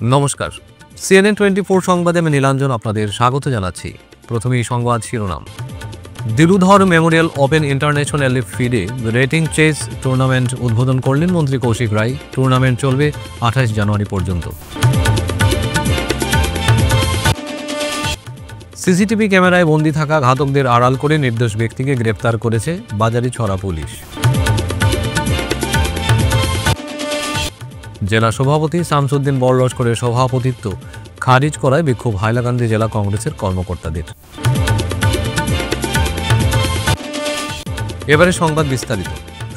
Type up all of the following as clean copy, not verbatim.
নমস্কার, CNN 24 সংবাদে আমি নীলাঞ্জন আপনাদের স্বাগত জানাচ্ছি। প্রথমেই সংবাদ শিরোনাম। Diludhar memorial open international FIDE rating chess tournament উদ্বোধন করলেন মন্ত্রী কৌশিক রায়। টুর্নামেন্ট চলবে 28 জানুয়ারি পর্যন্ত। সিসিটিভি ক্যামেরায় বন্দী থাকা ঘাতকদের আড়াল করে নির্দোষ ব্যক্তিকে গ্রেপ্তার করেছে বাজারিছড়া পুলিশ। জেলা সভাপতি শামসুদ্দিন বড়লস্করের সভাপতিত্ব খারিজ করায় বিক্ষোভ হাইলাকান্দি জেলা কংগ্রেসের কর্মকর্তাদের। এবারে সংবাদ বিস্তারিত।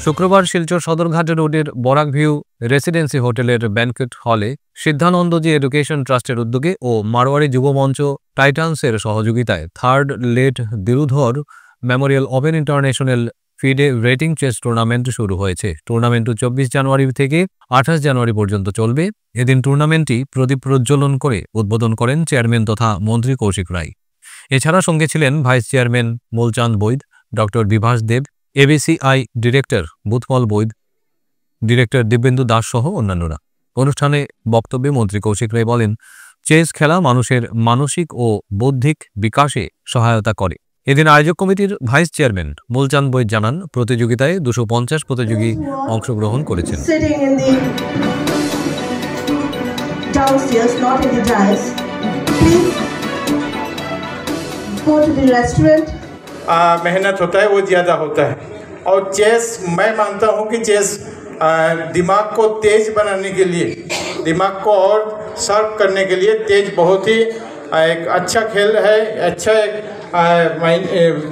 শুক্রবার শিলচর সদরঘাট রোডের বরাক ভিউ রেসিডেন্সি হোটেলের ব্যানকেট হলে সিদ্ধানন্দজি এডুকেশন ট্রাস্টের উদ্যোগে ও মারোয়ারি যুবমঞ্চ টাইটান্সের সহযোগিতায় third late Diludhar memorial open international FIDE rating chess tournament শুরু হয়েছে। টুর্নামেন্ট 24 জানুয়ারি থেকে 28 জানুয়ারি পর্যন্ত চলবে। এদিন টুর্নামেন্টটি প্রদীপ প্রজ্বলন করে উদ্বোধন করেন চেয়ারম্যান তথা মন্ত্রী কৌশিক রায়। এছাড়া সঙ্গে ছিলেন ভাইস চেয়ারম্যান মূলচাঁদ বৈদ, ডক্টর বিভাস দেব, এবিসিআই ডিরেক্টর বুধমল বৈদ, ডিরেক্টর দিব্যেন্দু দাস সহ অন্যান্যরা। অনুষ্ঠানে বক্তব্যে মন্ত্রী কৌশিক রায় বলেন, চেস খেলা মানুষের মানসিক ও বৌদ্ধিক বিকাশে সহায়তা করে। এদিন আয়োজক কমিটির ভাইস চেয়ারম্যান মূলচাঁদ বৈদ জানান, প্রতিযোগিতায় 250 প্রতিযোগী অংশগ্রহণ করেছেন। मेहनत होता है वो ज़्यादा होता है और चेस मैं मानता हूँ कि चेस दिमाग को तेज बनाने के लिए, दिमाग को और शार्प करने के लिए तेज बहुत ही एक अच्छा खेल है, अच्छा एक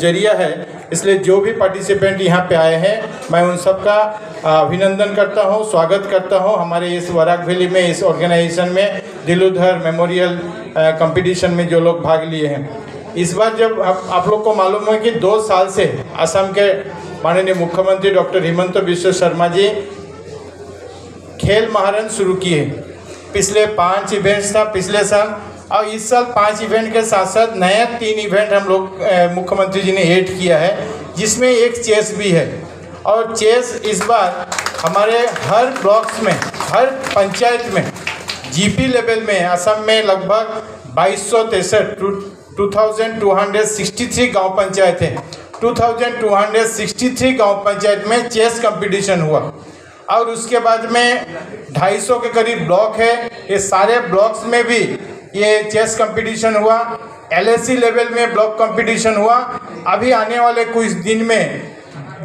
जरिया है। इसलिए जो भी पार्टिसिपेंट यहाँ पे आए हैं मैं उन सब का अभिनंदन करता हूँ, स्वागत करता हूँ हमारे इस वराक वैली में, इस ऑर्गेनाइजेशन में, दिलुधर मेमोरियल कंपटीशन में जो लोग भाग लिए हैं। इस बार जब आप लोग को मालूम है कि 2 साल से असम के माननीय मुख्यमंत्री डॉक्टर हिमंत बिश्व शर्मा जी खेल महारन शुरू किए। पिछले 5 इवेंट्स था पिछले साल, और इस साल 5 इवेंट के साथ साथ नया 3 इवेंट हम लोग मुख्यमंत्री जी ने ऐड किया है, जिसमें एक चेस भी है। और चेस इस बार हमारे हर ब्लॉक्स में, हर पंचायत में, जीपी लेवल में असम में लगभग 2263 गांव पंचायत हैं। 2263 गांव पंचायत में चेस कंपटीशन हुआ। और उसके बाद में 250 के करीब ब्लॉक है, ये सारे ब्लॉक्स में भी ये चेस कंपटीशन हुआ। LSC लेवल में ब्लॉक कंपटीशन हुआ। अभी आने वाले कुछ दिन में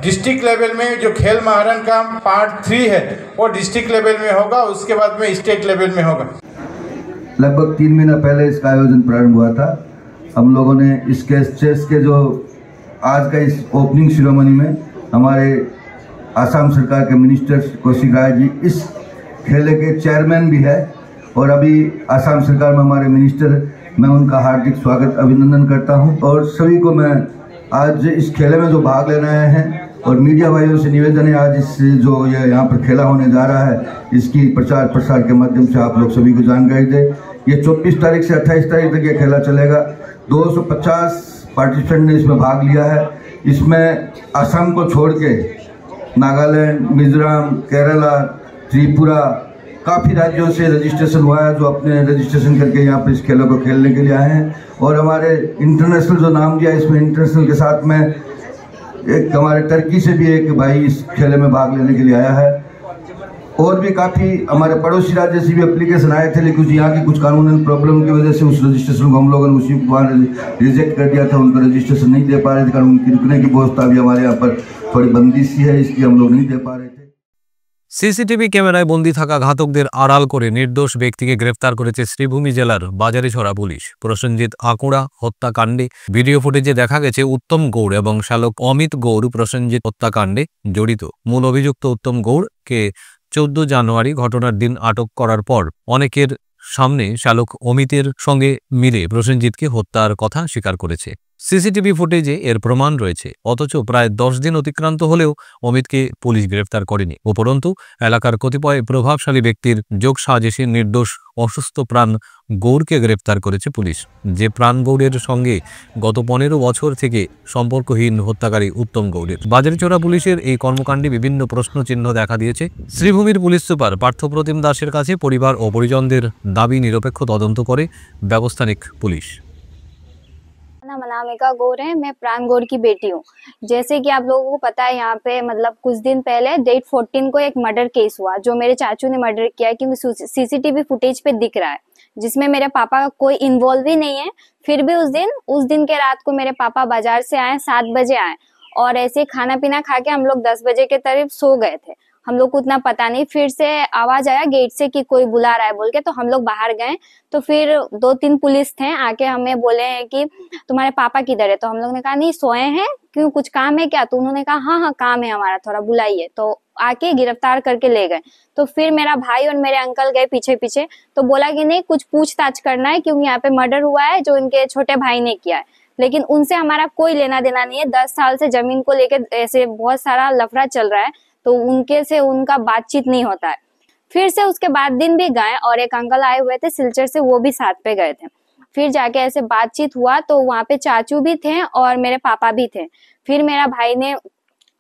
डिस्ट्रिक्ट लेवल में जो खेल महारन का पार्ट 3 है वो डिस्ट्रिक्ट लेवल में होगा, उसके बाद में स्टेट लेवल में होगा। लगभग 3 महीना पहले इसका आयोजन प्रारंभ हुआ था। हम लोगों ने इसके चेस के जो आज का इस ओपनिंग सेरेमनी में हमारे आसाम सरकार के मिनिस्टर कौशिक राय जी इस खेले के चेयरमैन भी है, और अभी आसाम सरकार में हमारे मिनिस्टर, मैं उनका हार्दिक स्वागत अभिनंदन करता हूं। और सभी को मैं आज इस खेले में जो भाग लेने आए हैं और मीडिया भाइयों से निवेदन है, आज इस जो ये यहाँ पर खेला होने जा रहा है इसकी प्रचार प्रसार के माध्यम से आप लोग सभी को जानकारी दें। ये 24 तारीख से 28 तारीख तक ये खेला चलेगा। 250 पार्टिसिपेंट ने इसमें भाग लिया है। इसमें असम को छोड़ के नागालैंड, मिजोरम, केरला, त्रिपुरा, काफ़ी राज्यों से रजिस्ट्रेशन हुआ है, जो अपने रजिस्ट्रेशन करके यहाँ पर इस खेलों को खेलने के लिए आए हैं। और हमारे इंटरनेशनल जो नाम दिया इसमें इंटरनेशनल के साथ में एक हमारे टर्की से भी एक भाई इस खेले में भाग लेने के लिए आया है। और भी काफ़ी हमारे पड़ोसी राज्य से भी एप्लीकेशन आए थे, लेकिन यहाँ की कुछ कानूनी प्रॉब्लम की वजह से उस रजिस्ट्रेशन को हम लोगों ने उसी बार रिजेक्ट कर दिया था। उनका रजिस्ट्रेशन नहीं दे पा रहे थे, कारण उनकी रुकने की व्यवस्था भी हमारे यहाँ पर थोड़ी बंदी सी है, इसलिए हम लोग नहीं दे पा रहे थे। সিসিটিভি ক্যামেরায় বন্দী থাকা ঘাতকদের আড়াল করে নির্দোষ ব্যক্তিকে গ্রেফতার করেছে শ্রীভূমি জেলার বাজারিছড়া পুলিশ। প্রসেনজিৎ আকুড়া হত্যাকাণ্ডে ভিডিও ফুটেজে দেখা গেছে উত্তম গৌড় এবং শ্যালক অমিত গৌড় প্রসেনজিৎ হত্যাকাণ্ডে জড়িত। মূল অভিযুক্ত উত্তম গৌড়কে 14 জানুয়ারি ঘটনার দিন আটক করার পর অনেকের সামনে শ্যালক অমিতের সঙ্গে মিলে প্রসেনজিৎকে হত্যার কথা স্বীকার করেছে। সিসিটিভি ফুটেজে এর প্রমাণ রয়েছে। অথচ প্রায় 10 দিন অতিক্রান্ত হলেও অমিতকে পুলিশ গ্রেফতার করেনি। উপরন্তু এলাকার কতিপয় প্রভাবশালী ব্যক্তির যোগ সাজেশে নির্দোষ অসুস্থ প্রাণ গৌরকে গ্রেফতার করেছে পুলিশ। যে প্রাণ গৌরের সঙ্গে গত 15 বছর থেকে সম্পর্কহীন হত্যাকারী উত্তম গৌরের। বাজারচোরা পুলিশের এই কর্মকাণ্ডে বিভিন্ন প্রশ্নচিহ্ন দেখা দিয়েছে। শ্রীভূমির পুলিশ সুপার পার্থপ্রতিম দাসের কাছে পরিবার ও পরিজনদের দাবি নিরপেক্ষ তদন্ত করে ব্যবস্থা নিক পুলিশ। अनामिका गौर है, मैं प्राण गौर की बेटी हूँ। जैसे कि आप लोगों को पता है, यहाँ पे मतलब कुछ दिन पहले डेट 14 को एक मर्डर केस हुआ जो मेरे चाचू ने मर्डर किया है, क्योंकि सीसीटीवी फुटेज पे दिख रहा है जिसमें मेरे पापा का कोई इन्वॉल्व ही नहीं है। फिर भी उस दिन के रात को मेरे पापा बाजार से आए, 7 बजे आए और ऐसे खाना पीना खा के हम लोग 10 बजे के करीब सो गए थे। हम लोग को उतना पता नहीं, फिर से आवाज आया गेट से कि कोई बुला रहा है बोल के, तो हम लोग बाहर गए तो फिर 2-3 पुलिस थे, आके हमें बोले हैं कि तुम्हारे पापा किधर है। तो हम लोग ने कहा नहीं सोए हैं, क्यों कुछ काम है क्या? तो उन्होंने कहा हाँ हाँ काम है हमारा, थोड़ा बुलाइए। तो आके गिरफ्तार करके ले गए। तो फिर मेरा भाई और मेरे अंकल गए पीछे पीछे, तो बोला कि नहीं कुछ पूछताछ करना है क्योंकि यहाँ पे मर्डर हुआ है जो इनके छोटे भाई ने किया है। लेकिन उनसे हमारा कोई लेना देना नहीं है। 10 साल से जमीन को लेकर ऐसे बहुत सारा लफड़ा चल रहा है, तो उनके से उनका बातचीत नहीं होता है। फिर से उसके बाद दिन भी गए और एक अंकल आए हुए थे सिलचर से, वो भी साथ पे गए थे। फिर जाके ऐसे बातचीत हुआ तो वहां पे चाचू भी थे और मेरे पापा भी थे। फिर मेरा भाई ने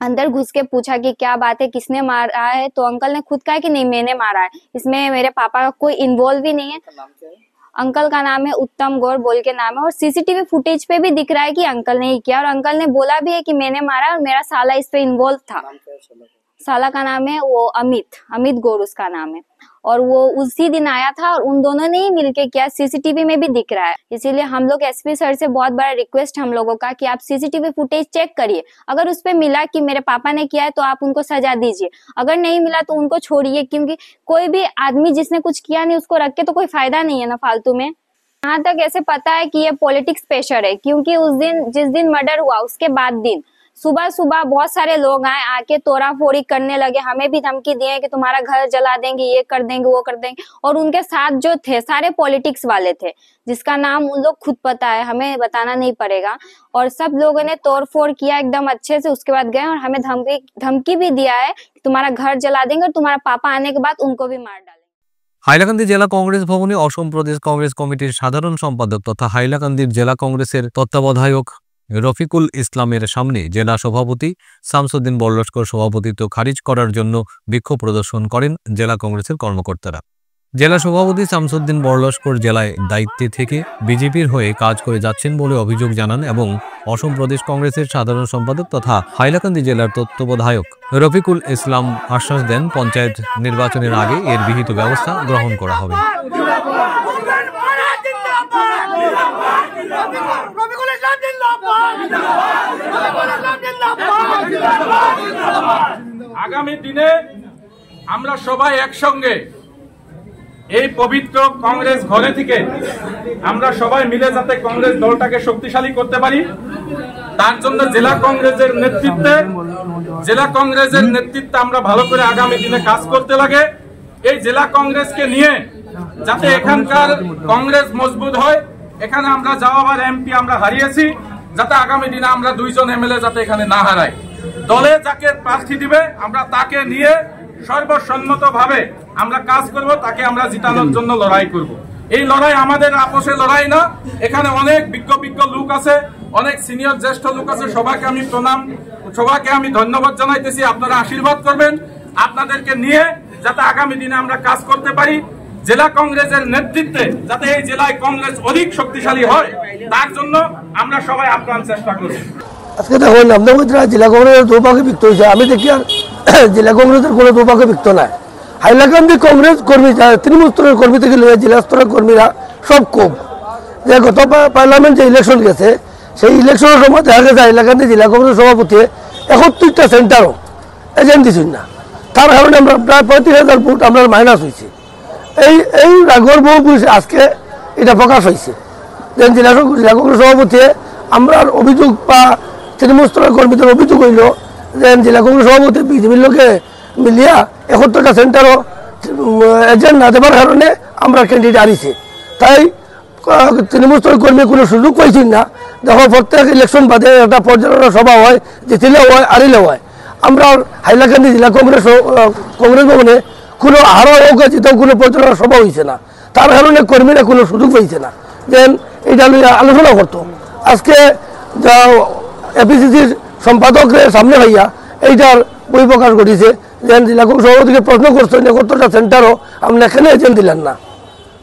अंदर घुस के पूछा कि क्या बात है, किसने मारा है? तो अंकल ने खुद कहा कि नहीं मैंने मारा है, इसमें मेरे पापा का कोई इन्वॉल्व ही नहीं है। अंकल का नाम है उत्तम गौर बोल के नाम है, और सीसीटीवी फुटेज पे भी दिख रहा है कि अंकल ने ही किया, और अंकल ने बोला भी है कि मैंने मारा और मेरा साला इस पे इन्वॉल्व था। साला का नाम है वो अमित गौर उसका नाम है, और वो उसी दिन आया था और उन दोनों ने ही मिलके किया। सीसीटीवी में भी दिख रहा है। इसीलिए हम लोग एसपी सर से बहुत बड़ा रिक्वेस्ट हम लोगों का कि आप सीसीटीवी फुटेज चेक करिए। अगर उस पे मिला कि मेरे पापा ने किया है तो आप उनको सजा दीजिए, अगर नहीं मिला तो उनको छोड़िए, क्योंकि कोई भी आदमी जिसने कुछ किया नहीं उसको रख के तो कोई फायदा नहीं है ना फालतू में। यहाँ तक ऐसे पता है कि ये पॉलिटिक्स प्रेशर है, क्योंकि उस दिन जिस दिन मर्डर हुआ उसके बाद दिन सुबह सुबह बहुत सारे लोग आए, आके तोड़ा फोड़ी करने लगे, हमें भी धमकी दिए कि तुम्हारा घर जला देंगे, ये कर देंगे, वो कर देंगे। और उनके साथ जो थे सारे पॉलिटिक्स वाले थे, जिसका नाम उन लोग खुद पता है, हमें बताना नहीं पड़ेगा। और सब लोगों ने तोड़ फोड़ किया एकदम अच्छे से। उसके बाद गए और हमें धमकी भी दिया है कि तुम्हारा घर जला देंगे और तुम्हारा पापा आने के बाद उनको भी मार डालेंगे। হাইলাকান্দি জেলা কংগ্রেস ভবনে অসম প্রদেশ কংগ্রেস কমিটির সাধারণ সম্পাদক তথা হাইলাকান্দির জেলা কংগ্রেসের তত্ত্বাবধায়ক রফিকুল ইসলামের সামনে জেলা সভাপতি শামসুদ্দিন বড়লস্কর সভাপতিত্ব খারিজ করার জন্য বিক্ষোভ প্রদর্শন করেন জেলা কংগ্রেসের কর্মকর্তারা। জেলা সভাপতি শামসুদ্দিন বড়লস্কর জেলায় দায়িত্বে থেকে বিজেপির হয়ে কাজ করে যাচ্ছেন বলে অভিযোগ জানান এবং অসম প্রদেশ কংগ্রেসের সাধারণ সম্পাদক তথা হাইলাকান্দি জেলার তত্ত্বাবধায়ক রফিকুল ইসলাম আশ্বাস দেন পঞ্চায়েত নির্বাচনের আগে এর বিহিত ব্যবস্থা গ্রহণ করা হবে। আগামী দিনে আমরা সবাই একসঙ্গে এই পবিত্র কংগ্রেস ঘরে থেকে আমরা সবাই মিলে যাতে কংগ্রেস দলটাকে শক্তিশালী করতে পারি, তার জন্য জেলা কংগ্রেসের নেতৃত্বে আমরা ভালো করে আগামী দিনে কাজ করতে লাগে। এই জেলা কংগ্রেসকে নিয়ে যাতে এখানকার কংগ্রেস মজবুত হয়, এখানে আমরা যাওয়াবার এমপি আমরা হারিয়েছি, যাতে আগামী দিনে আমরা 2 জন এমএলএ যাতে এখানে না হারাই। দলে যাকে প্রার্থী দিবে আমরা তাকে নিয়ে সর্বসম্মতভাবে আমরা কাজ করব, তাকে আমরা জিতানোর জন্য লড়াই করব। এই লড়াই আমাদের আপোষে লড়াই না, এখানে অনেক বিজ্ঞ লোক আছে, অনেক সিনিয়র জ্যেষ্ঠ লোক আছে, সবাইকে আমি ধন্যবাদ জানাইতেছি। আপনারা আশীর্বাদ করবেন আপনাদেরকে নিয়ে, যাতে আগামী দিনে আমরা কাজ করতে পারি। জেলা কংগ্রেসের নেতৃত্বে যাতে এই জেলায় কংগ্রেস অধিক শক্তিশালী হয়, তার জন্য আমরা সবাই আপ্রাণ চেষ্টা করব। আজকে দেখুন আপনাদের জেলা কংগ্রেসের দুপাকে বিক্ত হয়েছে, আমি দেখি আর জেলা কংগ্রেসের কোনো দুপাকে বিক্ত নাই। হাইলাকান্দি কংগ্রেস কর্মী তৃণমূল স্তরের কর্মী থেকে জেলা স্তরের কর্মীরা সব খুব যে গত পার্লামেন্ট যে ইলেকশন গেছে, সেই ইলেকশনের সময় দেখা গেছে হাইলাকান্দি জেলা কংগ্রেস সভাপতি 71টা সেন্টারও এজেন্ট দিচ্ছেন না, তার কারণে আমরা প্রায় 35,000 ভোট আমরা মাইনাস হয়েছে। এই রাগর বহু আজকে এটা প্রকাশ হয়েছে যে জেলা কংগ্রেস সভাপতি আমরা অভিযোগ বা তৃণমূল স্তরের কর্মীদের অভিযোগ হইল যে জেলা কংগ্রেস সভাপতি বিজেপির লোকে মিলিয়া 71টা সেন্টারও এজেন্ট না দেওয়ার কারণে আমরা ক্যান্ডিডেট হারিয়েছি। তাই তৃণমূল স্তরের কর্মী কোনো সুযোগ পাইছি না। দেখো প্রত্যেক ইলেকশন বাদে একটা পর্যালোচনা সভা হয়, জিতিলেও হয় হারিলেও হয়। আমরা হাইলাকান্দি জেলা কংগ্রেস ভবনে কোনো আরও হোক জিতেও কোনো পর্যালোচনা সভা হয়েছে না। তার কারণে কর্মীরা কোনো সুযোগ পাইছে না যেন এটা নিয়ে আলোচনা করতো। আজকে যা এপিসিসির সম্পাদকের সামনে ভাইয়া এইটার বই প্রকাশ করেছে যে জেলা কংগ্রেস সভাপতিকে প্রশ্ন করছেন যে কতটা সেন্টারও আপনি এখানে এজেন্ট দিলেন না।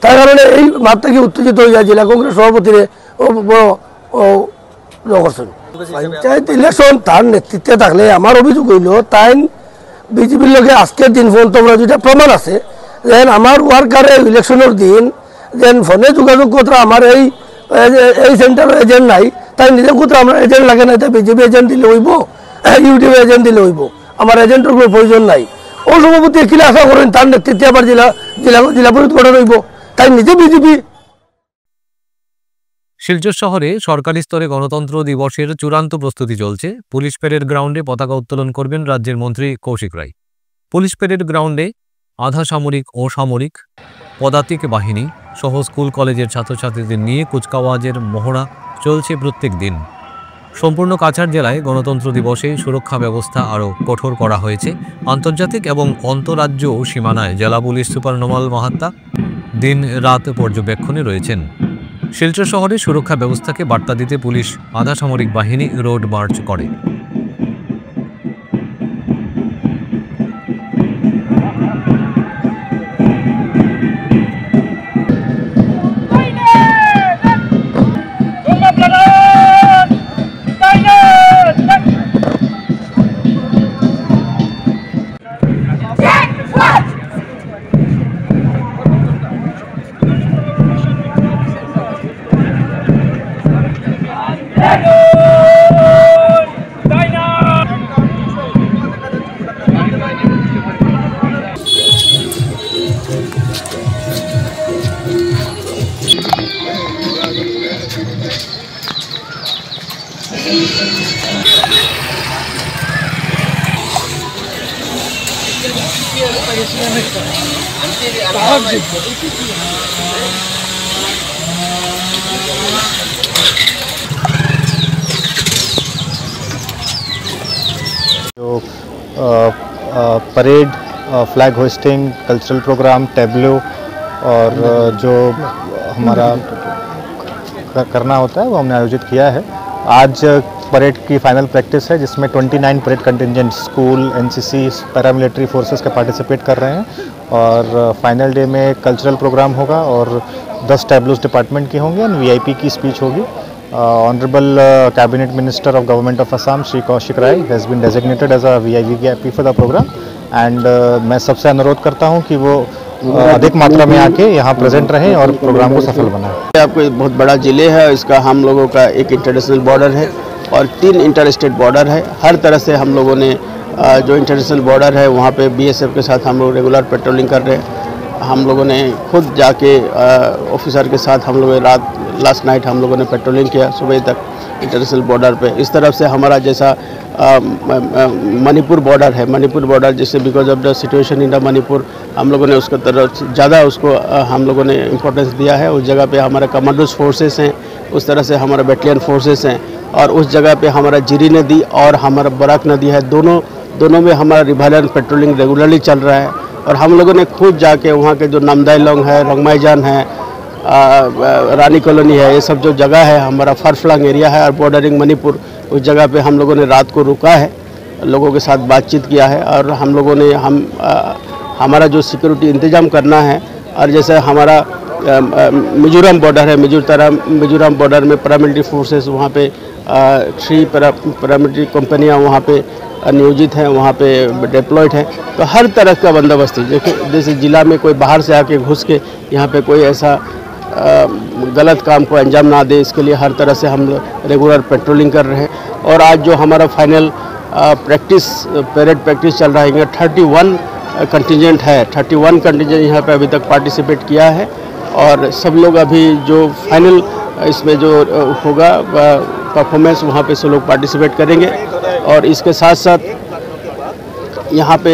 তার কারণে এই মাঠ থেকে উত্তেজিত হয়ে যায় জেলা কংগ্রেস সভাপতিরে করছেন। পঞ্চায়েত ইলেকশন তার নেতৃত্বে থাকলে আমার অভিযোগ হইল তাই বিজেপির লগে আজকের দিন ফোন তোমরা যেটা প্রমাণ আছে যেন আমার ওয়ার্কারের ইলেকশনের দিন যেন ফোনে যোগাযোগ করতে আমার এই সেন্টার এজেন্ট নাই, তাই নিজে কোথাও আমরা এজেন্ট লাগে না, তাই বিজেপি এজেন্ট দিলে হইব, ইউটিউবে এজেন্ট দিলে হইব, আমার এজেন্টের কোনো প্রয়োজন নাই। ও সভাপতি কিলা আশা করেন তার নেতৃত্বে আবার জেলা পরিষদ গঠন হইব, তাই নিজে বিজেপি। শিলচর শহরে সরকারি স্তরে গণতন্ত্র দিবসের চূড়ান্ত প্রস্তুতি চলছে। পুলিশ প্যারেড গ্রাউন্ডে পতাকা উত্তোলন করবেন রাজ্যের মন্ত্রী কৌশিক রায়। পুলিশ প্যারেড গ্রাউন্ডে আধা সামরিক ও সামরিক পদাতিক বাহিনী সহ স্কুল কলেজের ছাত্রছাত্রীদের নিয়ে কুচকাওয়াজের মহড়া চলছে প্রত্যেক দিন। সম্পূর্ণ কাছাড় জেলায় গণতন্ত্র দিবসে সুরক্ষা ব্যবস্থা আরও কঠোর করা হয়েছে। আন্তর্জাতিক এবং অন্তরাজ্য সীমানায় জেলা পুলিশ সুপার নোমাল মাহাত্তা দিন রাত পর্যবেক্ষণে রয়েছেন। শিলচর শহরে সুরক্ষা ব্যবস্থাকে বার্তা দিতে পুলিশ আধা সামরিক বাহিনী রোড মার্চ করে। जो parade, flag hoisting, cultural programme, tableau और जो हमारा करना होता है वो हमने आयोजित किया है। आज परेड की फाइनल प्रैक्टिस है जिसमें 29 parade contingent school, NCC, paramilitary forces के पार्टिसिपेट कर रहे हैं और फाइनल डे में कल्चरल प्रोग्राम होगा और 10 टेबलोस डिपार्टमेंट की होंगे और वीआईपी की स्पीच होगी। Honorable Cabinet Minister of Government of Assam, Shri Kaushik Rai, has been designated as a VIP for the program and मैं सबसे अनुरोध करता हूँ कि वो अधिक मात्रा में आके यहाँ प्रेजेंट रहें और प्रोग्राम को सफल बनाएं। आपको बहुत बड़ा जिले है, इसका हम लोगों का एक इंटरनेशनल बॉर्डर है और 3 इंटर स्टेट बॉर्डर है। हर तरह से हम लोगों ने जो इंटरनेशनल बॉर्डर है वहाँ पे BSF के साथ हम लोग रेगुलर पेट्रोलिंग कर रहे हैं। हम लोगों ने खुद जाके ऑफिसर के साथ हम लोग लास्ट नाइट हम लोगों ने पेट्रोलिंग किया सुबह तक इंटरनेशनल बॉर्डर पे। इस तरफ से हमारा जैसा मणिपुर बॉर्डर है, मणिपुर बॉर्डर जैसे because of the situation in the Manipur हम लोगों ने उसका तरफ ज़्यादा उसको हम लोगों ने इम्पोर्टेंस दिया है। उस जगह पे हमारा कमांडोज फोर्सेस हैं, उस तरह से हमारा बैटलियन फोर्सेस हैं और उस जगह पे हमारा जिरी नदी और हमारा बराक नदी है, दोनों में हमारा रिवाइलर पेट्रोलिंग रेगुलरली चल रहा है। और हम लोगों ने खुद जाके वहाँ के जो नामदाईलोंग है, रंगमाईजान है, रानी कॉलोनी है, ये सब जो जगह है हमारा फरफ्लांग एरिया है और बॉर्डरिंग मणिपुर, उस जगह पे हम लोगों ने रात को रुका है, लोगों के साथ बातचीत किया है और हम लोगों ने हमारा जो सिक्योरिटी इंतज़ाम करना है और जैसे हमारा मिजोरम बॉर्डर है, मिजोरम बॉर्डर में पैरामिलिट्री फोर्सेस वहाँ पे 3 पैरामिलिट्री कंपनियाँ वहाँ पे नियोजित हैं, वहाँ पे डिप्लॉयड हैं। तो हर तरह का बंदोबस्त जैसे ज़िला में कोई बाहर से आके घुस के यहाँ पे कोई ऐसा गलत काम को अंजाम ना दे, इसके लिए हर तरह से हम रेगुलर पेट्रोलिंग कर रहे हैं। और आज जो हमारा फाइनल परेड प्रैक्टिस चल रहा है, 31 कंटिजेंट है, 31 कंटिजेंट यहाँ पे अभी तक पार्टिसिपेट किया है और सब लोग अभी जो फाइनल इसमें जो होगा परफॉर्मेंस वहाँ पे सब लोग पार्टिसिपेट करेंगे। और इसके साथ साथ यहाँ पे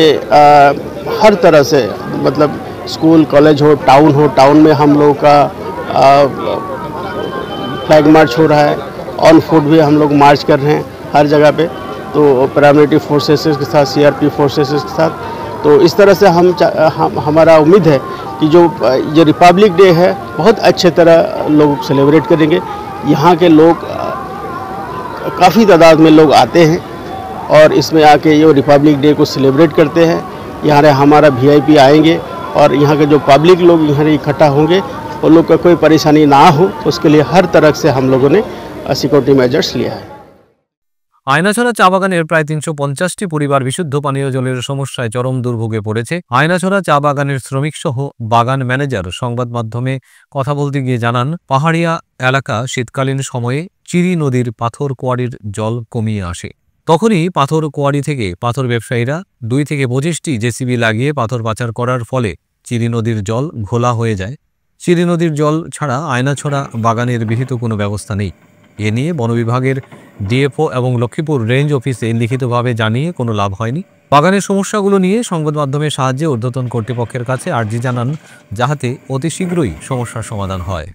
हर तरह से मतलब स्कूल, कॉलेज हो, टाउन में हम लोगों का फ्लैग मार्च हो रहा है, ऑन फुट भी हम लोग मार्च कर रहे हैं हर जगह पे, तो पैरामिलिट्री फोर्सेस के साथ, CRP फोर्सेस के साथ। तो इस तरह से हमारा उम्मीद है कि जो रिपब्लिक डे है बहुत अच्छे तरह लोग सेलिब्रेट करेंगे। यहाँ के लोग काफ़ी तादाद में लोग आते हैं और इसमें आके ये रिपब्लिक डे को सेलिब्रेट करते हैं। यहाँ हमारा VIP आएंगे और यहाँ के जो पब्लिक लोग यहाँ इकट्ठा होंगे उन लोग का कोई परेशानी ना हो, उसके लिए हर तरह से हम लोगों ने सिक्योरिटी मेजर्स लिया है। আয়নাছড়া চা বাগানের প্রায় 350টি পরিবার বিশুদ্ধ পানীয় জলের সমস্যায় চরম দুর্ভোগে পড়েছে। আয়নাছড়া চা বাগানের শ্রমিক সহ বাগান ম্যানেজার সংবাদ মাধ্যমে কথা বলতে গিয়ে জানান, পাহাড়িয়া এলাকা শীতকালীন সময়ে চিরি নদীর পাথর কোয়ারির জল কমিয়ে আসে। তখনই পাথর কোয়ারি থেকে পাথর ব্যবসায়ীরা 2 থেকে 25টি JCB লাগিয়ে পাথর পাচার করার ফলে চিরি নদীর জল ঘোলা হয়ে যায়। চিরি নদীর জল ছাড়া আয়নাছড়া বাগানের বিহিত কোনো ব্যবস্থা নেই। এ নিয়ে বন বিভাগের DFO এবং লক্ষ্মীপুর রেঞ্জ অফিসে লিখিতভাবে জানিয়ে কোনো লাভ হয়নি। বাগানের সমস্যাগুলো নিয়ে সংবাদ মাধ্যমের সাহায্যে ঊর্ধ্বতন কর্তৃপক্ষের কাছে আর্জি জানান, যাতে অতি শীঘ্রই সমস্যার সমাধান হয়।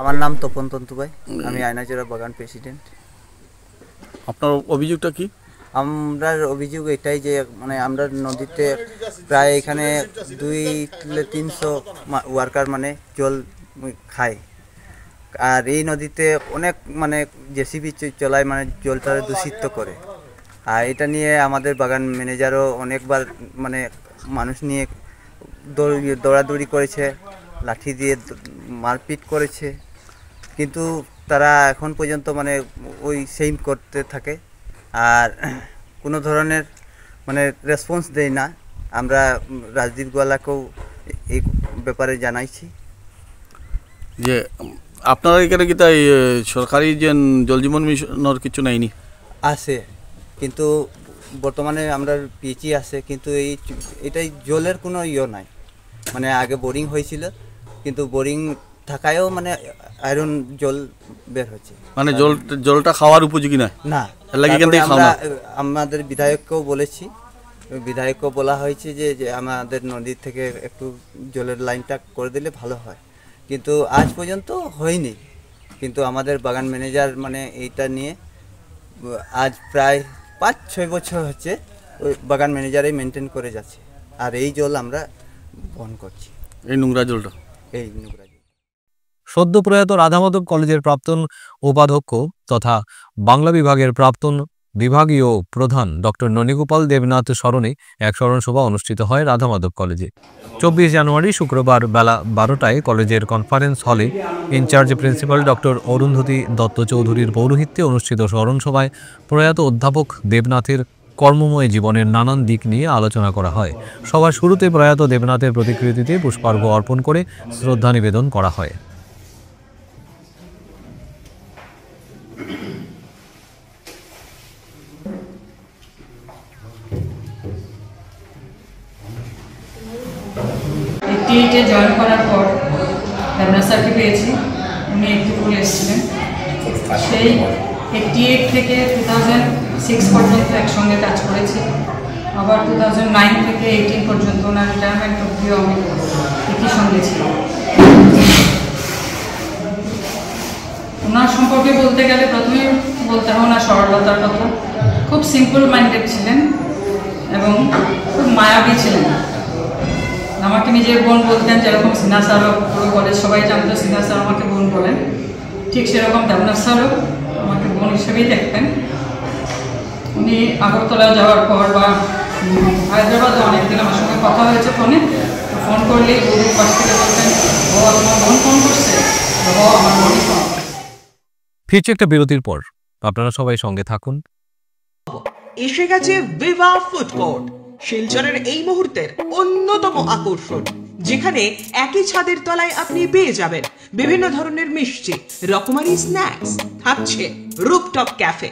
আমার নাম তপন তন্তুবাই, আমি আয়নাছড়া বাগান প্রেসিডেন্ট। আপনার অভিযোগটা কি? আমরা অভিযোগ এটাই যে মানে আমরা নদীতে প্রায় এখানে 200-300 ওয়ার্কার মানে জল খায়, আর এই নদীতে অনেক মানে JCB চলায়, মানে জলটা দূষিত করে। আর এটা নিয়ে আমাদের বাগান ম্যানেজারও অনেকবার মানে মানুষ নিয়ে দৌড়াদৌড়ি করেছে, লাঠি দিয়ে মারপিট করেছে, কিন্তু তারা এখন পর্যন্ত মানে ওই সেম করতে থাকে আর কোনো ধরনের মানে রেসপন্স দেয় না। আমরা রাজদীপ গোয়ালাকেও এই ব্যাপারে জানাইছি যে আপনারা এখানে কি তাই সরকারি যে জল জীবন মিশনের কিছু নাইনি? আছে, কিন্তু বর্তমানে আমরা পিএইচই আছে, কিন্তু এটাই জলের কোনো নাই। মানে আগে বোরিং হয়েছিল, কিন্তু বোরিং থাকায়ও মানে আয়রন জল বের হচ্ছে, মানে জলটা খাওয়ার উপযোগী না। না, আমাদের বিধায়ককেও বলেছি, বিধায়ককেও বলা হয়েছে যে আমাদের নদী থেকে একটু জলের লাইনটা করে দিলে ভালো হয়, কিন্তু আজ পর্যন্ত হয়নি। কিন্তু আমাদের বাগান ম্যানেজার মানে এইটা নিয়ে আজ প্রায় 5-6 বছর হচ্ছে ওই বাগান ম্যানেজারই মেনটেন করে যাচ্ছে, আর এই জল আমরা বহন করছি, এই নোংরা জলটা। সদ্য প্রয়াত রাধামাধব কলেজের প্রাক্তন উপাধ্যক্ষ তথা বাংলা বিভাগের প্রাক্তন বিভাগীয় প্রধান ডক্টর ননীগোপাল দেবনাথ স্মরণে এক স্মরণ সভা অনুষ্ঠিত হয় রাধামাধব কলেজে। 24 জানুয়ারি শুক্রবার বেলা 12টায় কলেজের কনফারেন্স হলে incharge principal doctor Arundhati Dutta চৌধুরীর পৌরোহিত্যে অনুষ্ঠিত স্মরণ সভায় প্রয়াত অধ্যাপক দেবনাথের কর্মময় জীবনের নানান দিক নিয়ে আলোচনা করা হয়। সভার শুরুতে প্রয়াত দেবনাথের প্রতিকৃতিতে পুষ্পার্ঘ্য অর্পণ করে শ্রদ্ধা নিবেদন করা হয়। টিএইটে জয়েন করার পর দেবনাথ স্যারকে পেয়েছি, উনি একটু করে এসেছিলেন। সেই 88 থেকে 2006 পর্যন্ত একসঙ্গে কাজ করেছি, আবার 2009 থেকে 18 পর্যন্ত ওনার রিটায়ারমেন্ট অবধিও আমি একই সঙ্গে ছিলাম। ওনার সম্পর্কে বলতে গেলে প্রথমে বলতে হবে ওনার সরলতার কথা। খুব সিম্পল মাইন্ডেড ছিলেন এবং খুব মায়াবী ছিলেন। আমাকে নিজের বোন বলতেন, যেরকম সিনহা স্যারও পুরো কলেজ সবাই জানতো সিনহা স্যার আমাকে বোন বলেন, ঠিক সেরকম দেবনাথ স্যারও আমাকে বোন হিসেবেই দেখতেন। উনি আগরতলা যাওয়ার পর বা হায়দ্রাবাদে অনেকদিন আমার সঙ্গে কথা হয়েছে ফোনে, তো ফোন করলেই বৌদির পাশ থেকে বলতেন, ও আমার বোন ফোন করছে, ও আমার বোনই ফোন। ফিরছে একটা বিরতির পর, আপনারা সবাই সঙ্গে থাকুন। এসে গেছে ভিভা ফুড কোর্ট, শিলচরের এই মুহূর্তের অন্যতম আকর্ষণ, যেখানে একই ছাদের তলায় আপনি পেয়ে যাবেন বিভিন্ন ধরনের মিষ্টি, রকমারি স্ন্যাক্স, থাকছে রুফটপ ক্যাফে,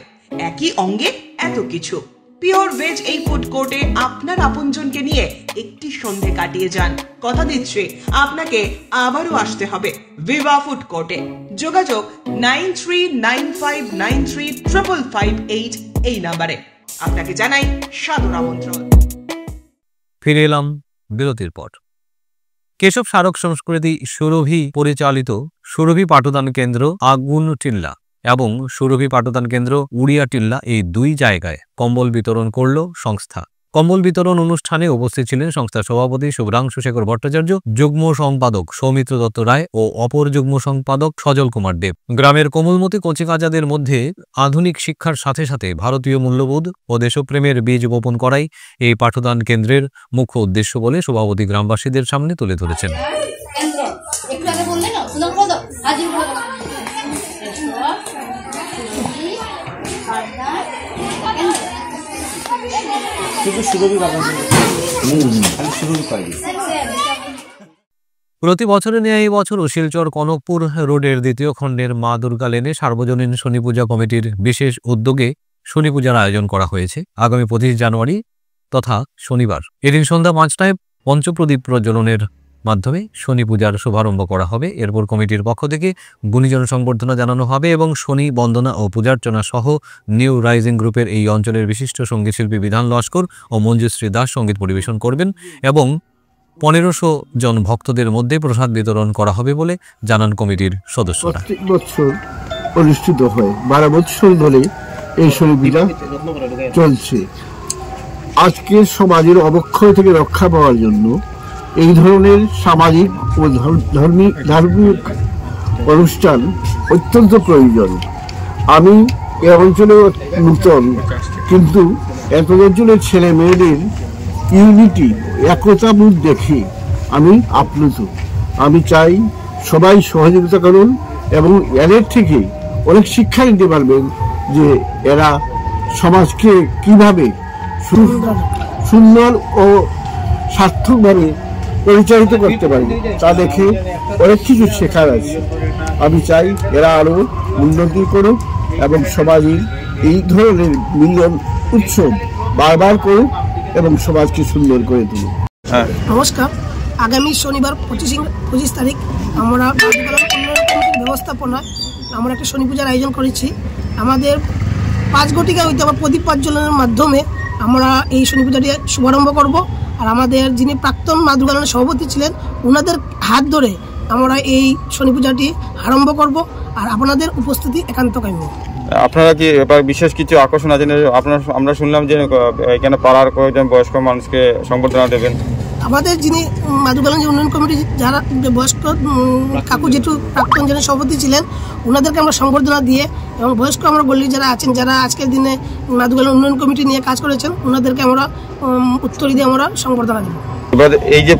একই অঙ্গে এত কিছু। পিওর ভেজ এই ফুড কোর্টে আপনার আপনজনকে নিয়ে একটি সন্ধে কাটিয়ে যান। কথা দিচ্ছি আপনাকে আবারও আসতে হবে ভিভা ফুড কোর্টে। যোগাযোগ 9395935558 এই নাম্বারে। আপনাকে জানাই সাদর আমন্ত্রণ। ফিরে এলাম বিরতির পর। কেশব স্মারক সংস্কৃতি সুরভি পরিচালিত সুরভি পাঠদান কেন্দ্র আগুনটিল্লা এবং সুরভি পাঠদান কেন্দ্র উড়িয়াটিল্লা এই দুই জায়গায় কম্বল বিতরণ করল সংস্থা। কম্বল বিতরণ অনুষ্ঠানে উপস্থিত ছিলেন সংস্থার সভাপতি শুভ্রাংশু শেখর ভট্টাচার্য, যুগ্ম সম্পাদক সৌমিত্র দত্ত রায় ও অপর যুগ্ম সম্পাদক সজল কুমার দেব। গ্রামের কোমলমতি কচিকাচাদের মধ্যে আধুনিক শিক্ষার সাথে সাথে ভারতীয় মূল্যবোধ ও দেশপ্রেমের বীজ বপন করাই এই পাঠদান কেন্দ্রের মুখ্য উদ্দেশ্য বলে সভাপতি গ্রামবাসীদের সামনে তুলে ধরেছেন। প্রতি বছরের ন্যায় এই বছর শিলচর কনকপুর রোডের দ্বিতীয় খণ্ডের মা দুর্গা লেনে সার্বজনীন শনি পূজা কমিটির বিশেষ উদ্যোগে শনি পূজার আয়োজন করা হয়েছে। আগামী 25 জানুয়ারি তথা শনিবার এদিন সন্ধ্যা 5টায় পঞ্চপ্রদীপ প্রজ্বলনের মাধ্যমে শনি পূজার শুভারম্ভ করা হবে। এরপর কমিটির পক্ষ থেকে গুণীজন সংবর্ধনা জানানো হবে এবং শনি বন্দনা ও পূজার্চনা সহ নিউ রাইজিং গ্রুপের এই অঞ্চলের বিশিষ্ট সঙ্গীতশিল্পী বিধান লস্কর ও মঞ্জুশ্রী দাস সঙ্গীত পরিবেশন করবেন এবং 1500 জন ভক্তদের মধ্যে প্রসাদ বিতরণ করা হবে বলে জানান কমিটির সদস্যরা। প্রত্যেক বছর অনুষ্ঠিত হয়, 12 বছর ধরে এই শনি পূজা চলছে। আজকে সমাজের অবক্ষয় থেকে রক্ষা পাওয়ার জন্য এই ধরনের সামাজিক ও ধার্মিক অনুষ্ঠান অত্যন্ত প্রয়োজন। আমি এ অঞ্চলে নূতন, কিন্তু এত অঞ্চলের ছেলে মেয়েদের ইউনিটি একতা বোধ দেখে আমি আপ্লুত। আমি চাই সবাই সহযোগিতা করুন এবং এদের থেকে অনেক শিক্ষা নিতে পারবেন যে এরা সমাজকে কিভাবে সুন্দর ও সার্থকভাবে পরিচালিত করতে পারে তা দেখে অনেক কিছু শেখার আছে। আমি চাই এরা আরো উন্নতি করুক এবং সমাজের এই ধরনের মিলন উৎসব বারবার করুক এবং সমাজকে সুন্দর করে তুলুক। নমস্কার, আগামী শনিবার 25 তারিখ আমরা ব্যবস্থাপনায় আমরা একটা শনি পূজার আয়োজন করেছি। আমাদের 5 ঘটিকা হইতে আবার প্রদীপ প্রজ্বলনের মাধ্যমে আমরা এই শনি পূজাটি শুভারম্ভ করব। আর আমাদের যিনি প্রাক্তন মা দুর্গার সভাপতি ছিলেন ওনাদের হাত ধরে আমরা এই শনি পূজাটি আরম্ভ করব। আর আপনাদের উপস্থিতি একান্ত কাম্য। আপনারা কি এবার বিশেষ কিছু আকর্ষণ আছে? আমরা শুনলাম যে এখানে পাড়ার কয়েকজন বয়স্ক মানুষকে সংবর্ধনা দেবেন। আমাদের যিনি মাদুগালাঞ্জি উন্নয়ন কমিটি যারা বয়স্ক কাকু জেঠু প্রাক্তন যিনি সভাপতি ছিলেন ওনাদেরকে আমরা সংবর্ধনা দিয়ে এবং বয়স্ক আমরা গল্লির যারা আছেন যারা আজকের দিনে মাদুগালা উন্নয়ন কমিটি নিয়ে কাজ করেছেন ওনাদেরকে আমরা উত্তর দিয়ে আমরা সংবর্ধনা দেব। এবার এই যে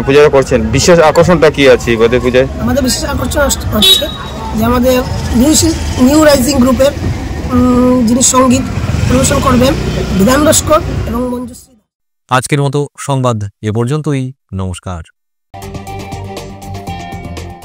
পূজা করছেন বিশেষ আকর্ষণটা কি আছে এবারে পূজায়? আমাদের বিশেষ আকর্ষণ হচ্ছে যে আমাদের নিউ রাইজিং গ্রুপের যিনি সঙ্গীত পরিবেশন করবেন বিধান লস্কর এবং মঞ্জুশ্রী। আজকের মতো সংবাদ এ পর্যন্তই। নমস্কার।